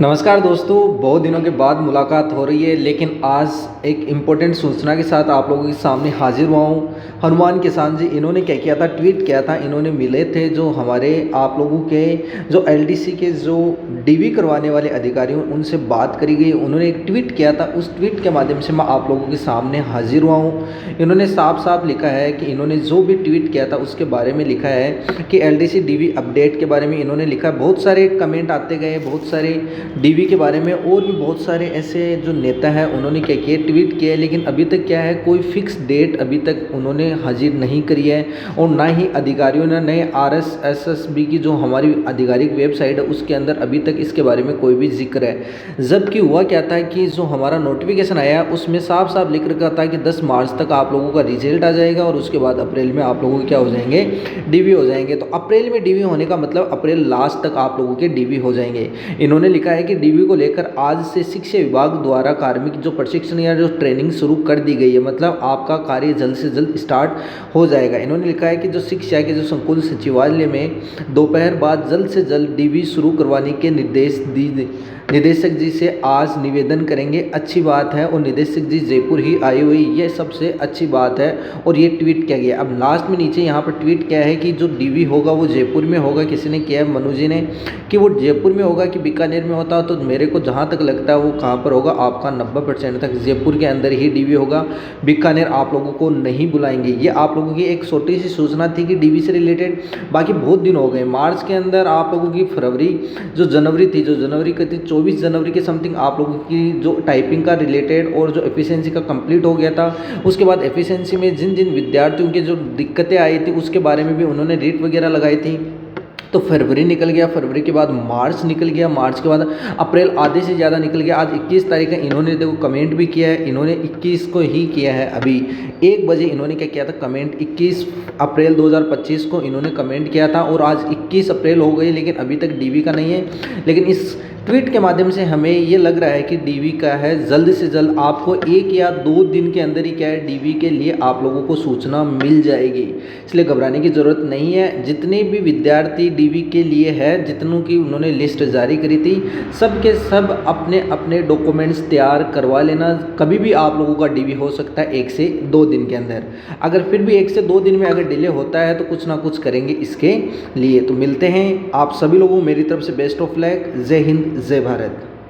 नमस्कार दोस्तों, बहुत दिनों के बाद मुलाकात हो रही है, लेकिन आज एक इम्पोर्टेंट सूचना के साथ आप लोगों के सामने हाजिर हुआ हूँ। हनुमान किसान जी इन्होंने क्या किया था, ट्वीट किया था। इन्होंने मिले थे जो हमारे आप लोगों के जो एलडीसी के जो डीवी करवाने वाले अधिकारी हैं उनसे बात करी गई। उन्होंने एक ट्वीट किया था, उस ट्वीट के माध्यम से मैं आप लोगों के सामने हाजिर हुआ हूँ। इन्होंने साफ साफ लिखा है कि इन्होंने जो भी ट्वीट किया था उसके बारे में लिखा है कि एलडीसी डीवी अपडेट के बारे में इन्होंने लिखा। बहुत सारे कमेंट आते गए, बहुत सारे डीवी के बारे में और भी बहुत सारे ऐसे जो नेता हैं उन्होंने क्या किया, ट्वीट किया है, लेकिन अभी तक क्या है, कोई फिक्स डेट अभी तक उन्होंने हाजिर नहीं करी है। और ना ही अधिकारियों ने नए आरएसएसबी की जो हमारी आधिकारिक वेबसाइट है उसके अंदर अभी तक इसके बारे में कोई भी जिक्र है। जबकि हुआ क्या था कि जो हमारा नोटिफिकेशन आया उसमें साफ साफ लिख रखा था कि 10 मार्च तक आप लोगों का रिजल्ट आ जाएगा और उसके बाद अप्रैल में आप लोगों के क्या हो जाएंगे, डीवी हो जाएंगे। तो अप्रैल में डीवी होने का मतलब अप्रैल लास्ट तक आप लोगों के डीवी हो जाएंगे। इन्होंने लिखा है कि डीवी को लेकर आज से शिक्षा विभाग द्वारा कार्मिक जो प्रशिक्षण या जो ट्रेनिंग शुरू कर दी गई है, मतलब आपका कार्य जल्द से जल्द स्टार्ट हो जाएगा। इन्होंने लिखा है कि जो शिक्षा के जो संकुल सचिवालय में दोपहर बाद जल्द से जल्द डीवी शुरू करवाने के निर्देश दी निदेशक जी से आज निवेदन करेंगे। अच्छी बात है, और निदेशक जी जयपुर ही आई हुई, ये सबसे अच्छी बात है। और ये ट्वीट किया गया। अब लास्ट में नीचे यहाँ पर ट्वीट किया है कि जो डीवी होगा वो जयपुर में होगा। किसी ने किया है, मनु जी ने, कि वो जयपुर में होगा कि बीकानेर में होता। तो मेरे को जहाँ तक लगता है वो कहाँ पर होगा, आपका 90% तक जयपुर के अंदर ही डीवी होगा। बीकानेर आप लोगों को नहीं बुलाएंगे। ये आप लोगों की एक छोटी सी सूचना थी कि डीवी से रिलेटेड। बाकी बहुत दिन हो गए, मार्च के अंदर आप लोगों की फरवरी जो जनवरी थी, जो जनवरी की थी 24 जनवरी के समथिंग आप लोगों की जो टाइपिंग का रिलेटेड और जो एफिशिएंसी का कंप्लीट हो गया था। उसके बाद एफिशिएंसी में जिन जिन विद्यार्थियों की जो दिक्कतें आई थी उसके बारे में भी उन्होंने रीट वगैरह लगाई थी। तो फरवरी निकल गया, फरवरी के बाद मार्च निकल गया, मार्च के बाद अप्रैल आधे से ज़्यादा निकल गया। आज 21 तारीख है। इन्होंने देखो कमेंट भी किया है, इन्होंने 21 को ही किया है। अभी 1 बजे इन्होंने क्या किया था, कमेंट 21 अप्रैल 2025 को इन्होंने कमेंट किया था। और आज 21 अप्रैल हो गई, लेकिन अभी तक डीवी का नहीं है। लेकिन इस ट्वीट के माध्यम से हमें ये लग रहा है कि डीवी का है। जल्द से जल्द आपको 1 या 2 दिन के अंदर ही क्या है, डीवी के लिए आप लोगों को सूचना मिल जाएगी। इसलिए घबराने की ज़रूरत नहीं है। जितने भी विद्यार्थी डीवी के लिए है, जितनों की उन्होंने लिस्ट जारी करी थी, सब के सब अपने अपने डॉक्यूमेंट्स तैयार करवा लेना। कभी भी आप लोगों का डीवी हो सकता है 1 से 2 दिन के अंदर। अगर फिर भी 1 से 2 दिन में अगर डिले होता है तो कुछ ना कुछ करेंगे इसके लिए। तो मिलते हैं आप सभी लोगों को मेरी तरफ से बेस्ट ऑफ लक। जय हिंद, जय भारत।